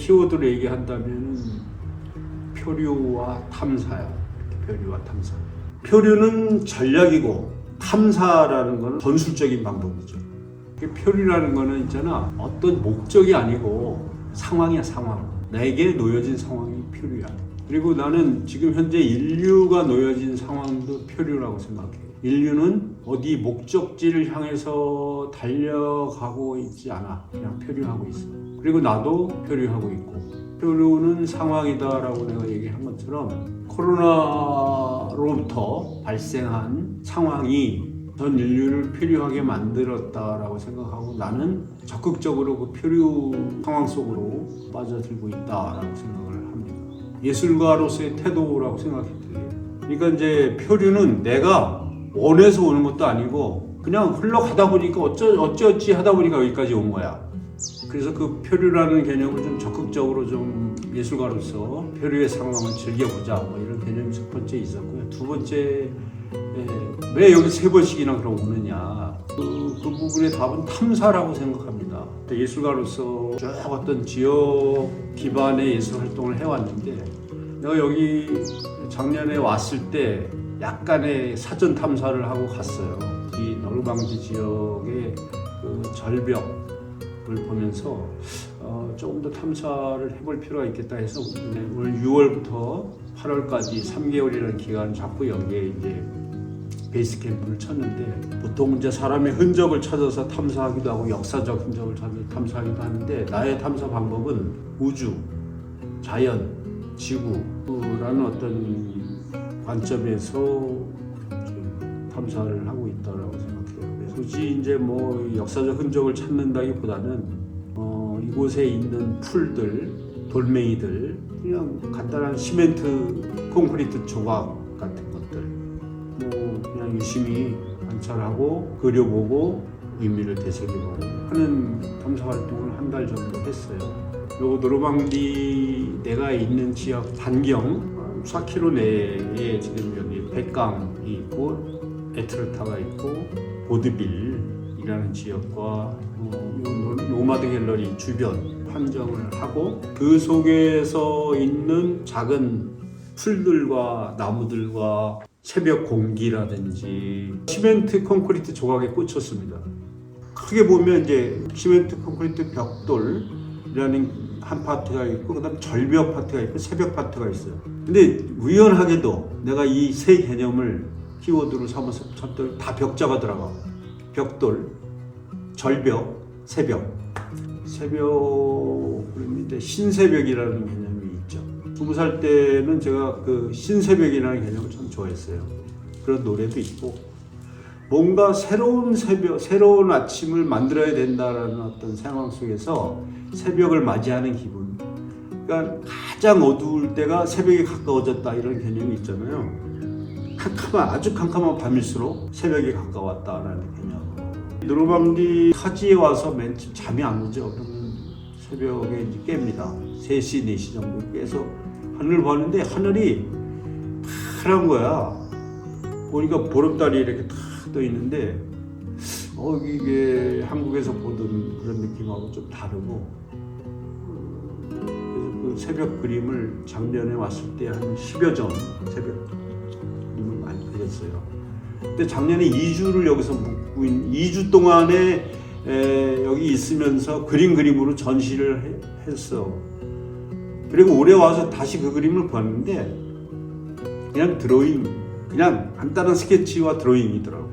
키워드로 얘기한다면 표류와 탐사야. 표류와 탐사. 표류는 전략이고 탐사라는 것은 전술적인 방법이죠. 표류라는 거는 있잖아, 어떤 목적이 아니고 상황이야, 상황. 내게 놓여진 상황이 표류야. 그리고 나는 지금 현재 인류가 놓여진 상황도 표류라고 생각해. 인류는 어디 목적지를 향해서 달려가고 있지 않아. 그냥 표류하고 있어. 그리고 나도 표류하고 있고. 표류는 상황이다라고 내가 얘기한 것처럼 코로나로부터 발생한 상황이 전 인류를 표류하게 만들었다라고 생각하고 나는 적극적으로 그 표류 상황 속으로 빠져들고 있다라고 생각을 합니다. 예술가로서의 태도라고 생각이 들어요. 그러니까 이제 표류는 내가 원해서 오는 것도 아니고 그냥 흘러가다 보니까 어찌어찌 하다 보니까 여기까지 온 거야. 그래서 그 표류라는 개념을 좀 적극적으로 좀 예술가로서 표류의 상황을 즐겨보자, 뭐 이런 개념이 첫 번째 있었고요. 두 번째, 왜 여기 세 번씩이나 그럼 오느냐, 그 부분의 답은 탐사라고 생각합니다. 예술가로서 쭉 어떤 지역 기반의 예술 활동을 해왔는데 내가 여기 작년에 왔을 때 약간의 사전 탐사를 하고 갔어요. 이 노르망디 지역의 그 절벽을 보면서 조금 더 탐사를 해볼 필요가 있겠다 해서 오늘 6월부터 8월까지 3개월이라는 기간을 잡고 여기에 이제 베이스 캠프를 쳤는데, 보통 이제 사람의 흔적을 찾아서 탐사하기도 하고 역사적 흔적을 찾아서 탐사하기도 하는데, 나의 탐사 방법은 우주, 자연, 지구라는 어떤 관점에서 좀 탐사를 하고 있다라고 생각해요. 굳이 이제 뭐 역사적 흔적을 찾는다기보다는 이곳에 있는 풀들, 돌멩이들, 그냥 간단한 시멘트, 콘크리트 조각 같은 것들, 뭐 그냥 유심히 관찰하고 그려보고 의미를 되새겨보고 하는 탐사 활동을 한 달 정도 했어요. 요 노르망디 내가 있는 지역 반경 4km 내에 지금 여기 백강이 있고 에트르타가 있고 보드빌이라는 지역과 노마드 갤러리 주변 판정을 하고, 그 속에서 있는 작은 풀들과 나무들과 새벽 공기라든지 시멘트 콘크리트 조각에 꽂혔습니다. 크게 보면 이제 시멘트 콘크리트 벽돌이라는 한 파트가 있고, 그다음 절벽 파트가 있고 새벽 파트가 있어요. 근데 우연하게도 내가 이 세 개념을 키워드로 삼아서 찾더니 다 벽자가 들어가. 벽돌, 절벽, 새벽. 새벽인데 신새벽이라는 개념이 있죠. 20살 때는 제가 그 신새벽이라는 개념을 참 좋아했어요. 그런 노래도 있고, 뭔가 새로운 새벽, 새로운 아침을 만들어야 된다라는 어떤 상황 속에서 새벽을 맞이하는 기분. 그러니까 가장 어두울 때가 새벽에 가까워졌다, 이런 개념이 있잖아요. 아주 캄캄한 밤일수록 새벽에 가까웠다라는 개념. 노르망디 타지에 와서 맨 처음 잠이 안 오죠. 그러면 새벽에 이제 깹니다. 3시, 4시 정도 깨서 하늘을 봤는데 하늘이 파란 거야. 보니까 보름달이 이렇게 탁 떠 있는데, 이게 한국에서 보던 그런 느낌하고 좀 다르고, 그래서 그 새벽 그림을 작년에 왔을 때 한 10여 점 새벽 그림을 많이 그렸어요. 근데 작년에 2주를 여기서 묵고 2주 동안에 여기 있으면서 그림으로 전시를 했어. 그리고 올해 와서 다시 그 그림을 봤는데 그냥 드로잉, 그냥 간단한 스케치와 드로잉이더라고.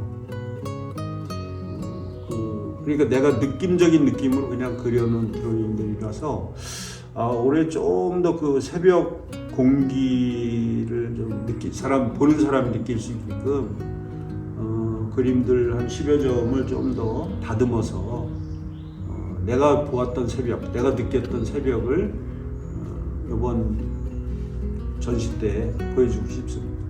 그러니까 내가 느낌적인 느낌으로 그냥 그려놓은 드로잉들이라서 올해 좀 더 그 새벽 공기를 좀 보는 사람이 느낄 수 있게끔 그림들 한 10여 점을 좀 더 다듬어서 내가 보았던 새벽, 내가 느꼈던 새벽을 이번 전시 때 보여주고 싶습니다.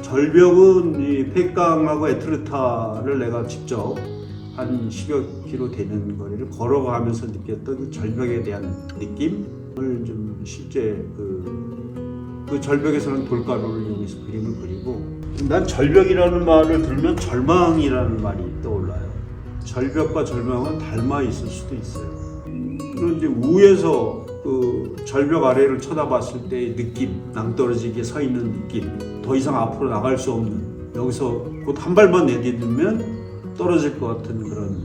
절벽은 이 폐강하고 에트르타를 내가 직접 한 10여 킬로 되는 거리를 걸어가면서 느꼈던 그 절벽에 대한 느낌을 좀 실제 그 절벽에서는 돌가루를 이용해서 그림을 그리고, 난 절벽이라는 말을 들으면 절망이라는 말이 떠올라요. 절벽과 절망은 닮아 있을 수도 있어요. 저는 이제 우에서 그 절벽 아래를 쳐다봤을 때의 느낌, 낭떠러지게 서 있는 느낌, 더 이상 앞으로 나갈 수 없는, 여기서 곧 한 발만 내딛으면 떨어질 것 같은 그런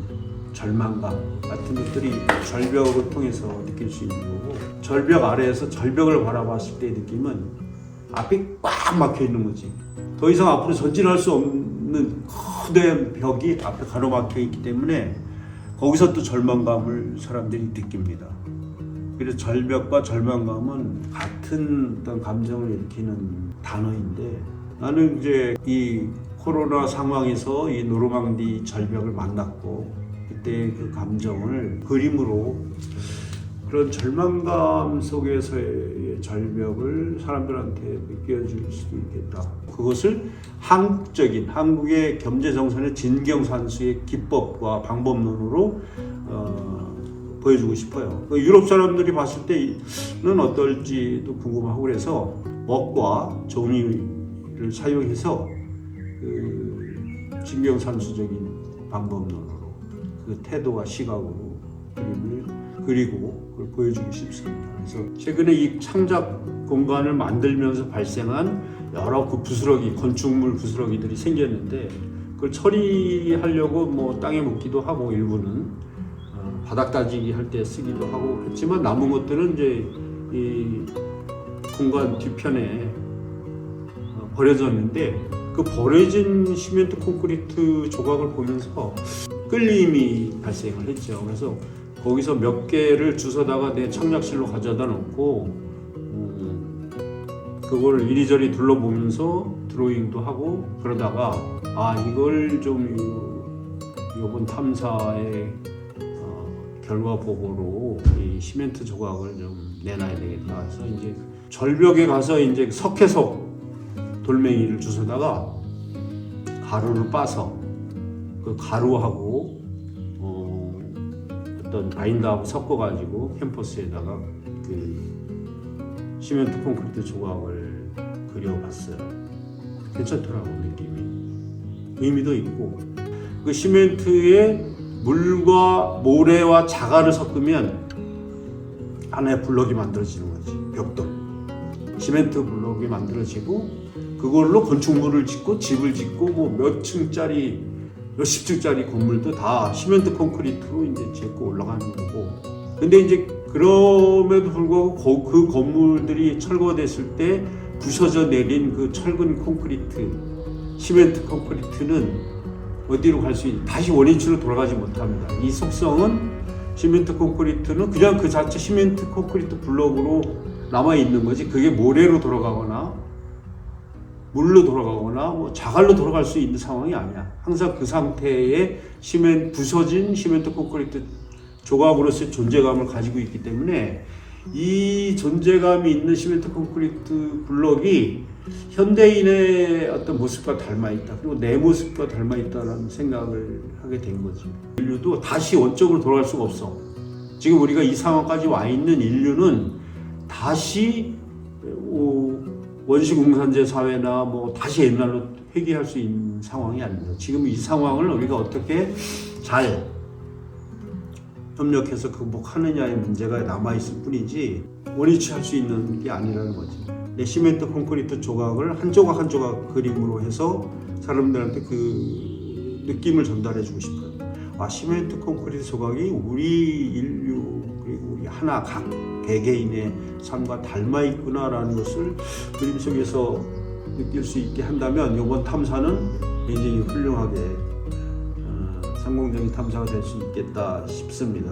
절망감 같은 것들이 절벽을 통해서 느낄 수 있는 거고, 절벽 아래에서 절벽을 바라봤을 때의 느낌은 앞이 꽉 막혀 있는 거지. 더 이상 앞으로 전진할 수 없는 거대한 벽이 앞에 가로막혀 있기 때문에 거기서 또 절망감을 사람들이 느낍니다. 그래서 절벽과 절망감은 같은 어떤 감정을 일으키는 단어인데, 나는 이제 이 코로나 상황에서 이 노르망디 절벽을 만났고, 그때 그 감정을 그림으로, 그런 절망감 속에서의 절벽을 사람들한테 느껴줄 수도 있겠다. 그것을 한국적인, 한국의 겸재정선의 진경산수의 기법과 방법론으로 보여주고 싶어요. 유럽 사람들이 봤을 때는 어떨지도 궁금하고, 그래서 먹과 종이를 사용해서 그 진경산수적인 방법론으로 그 태도와 시각으로 그림을 그리고 그걸 보여주고 싶습니다. 그래서 최근에 이 창작 공간을 만들면서 발생한 여러 그 부스러기, 건축물 부스러기들이 생겼는데, 그걸 처리하려고 뭐 땅에 묻기도 하고, 일부는 바닥 다지기 할 때 쓰기도 하고 했지만, 남은 것들은 이제 이 공간 뒤편에 버려졌는데, 그 버려진 시멘트 콘크리트 조각을 보면서 끌림이 발생을 했죠. 그래서 거기서 몇 개를 주워다가 내 청약실로 가져다 놓고 그걸 이리저리 둘러보면서 드로잉도 하고, 그러다가 이걸 좀 이번 탐사의 결과 보고로 이 시멘트 조각을 좀 내놔야 되겠다 해서 이제 절벽에 가서 이제 석회석 돌멩이를 주워다가 가루를 빠서 그 가루하고 어떤 바인더하고 섞어가지고 캠퍼스에다가 그 시멘트 콘크리트 조각을 그려봤어요. 괜찮더라고, 느낌이. 의미도 있고, 그 시멘트에 물과 모래와 자갈을 섞으면 하나의 블럭이 만들어지는 거지. 벽돌, 시멘트 블럭이 만들어지고, 그걸로 건축물을 짓고 집을 짓고 뭐 몇 층짜리, 몇십 층짜리 건물도 다 시멘트 콘크리트로 이제 짓고 올라가는 거고. 근데 이제 그럼에도 불구하고 그 건물들이 철거됐을 때 부서져 내린 그 철근 콘크리트, 시멘트 콘크리트는 어디로 갈 수 있는, 다시 원위치로 돌아가지 못합니다. 이 속성은, 시멘트 콘크리트는 그냥 그 자체 시멘트 콘크리트 블럭으로 남아 있는 거지, 그게 모래로 돌아가거나 물로 돌아가거나 뭐 자갈로 돌아갈 수 있는 상황이 아니야. 항상 그 상태의 부서진 시멘트 콘크리트 조각으로서의 존재감을 가지고 있기 때문에, 이 존재감이 있는 시멘트 콘크리트 블럭이 현대인의 어떤 모습과 닮아 있다, 그리고 내 모습과 닮아 있다라는 생각을 하게 된 거지. 인류도 다시 원점으로 돌아갈 수가 없어. 지금 우리가 이 상황까지 와 있는 인류는 다시 원시공산제 사회나 뭐 다시 옛날로 회귀할 수 있는 상황이 아닙니다. 지금 이 상황을 우리가 어떻게 잘 협력해서 극복하느냐의 문제가 남아있을 뿐이지, 원위치할 수 있는 게 아니라는 거지. 내 시멘트 콘크리트 조각을 한 조각 한 조각 그림으로 해서 사람들한테 그 느낌을 전달해 주고 싶어요. 시멘트 콘크리트 조각이 우리 인류, 그리고 우리 하나 각 개개인의 삶과 닮아 있구나라는 것을 그림 속에서 느낄 수 있게 한다면, 이번 탐사는 굉장히 훌륭하게 성공적인 탐사가 될 수 있겠다 싶습니다.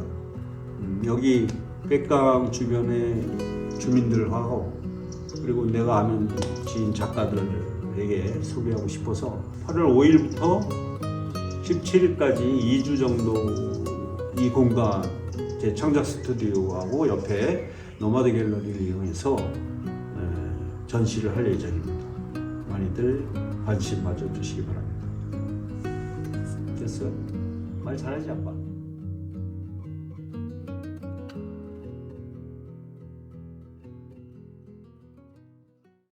여기 백강 주변의 주민들하고, 그리고 내가 아는 지인 작가들에게 소개하고 싶어서 8월 5일부터 17일까지 2주 정도 이 공간, 제 창작 스튜디오하고 옆에 노마드 갤러리를 이용해서 전시를 할 예정입니다. 많이들 관심 가져주시기 바랍니다. 됐어요? 말 잘하지, 아빠?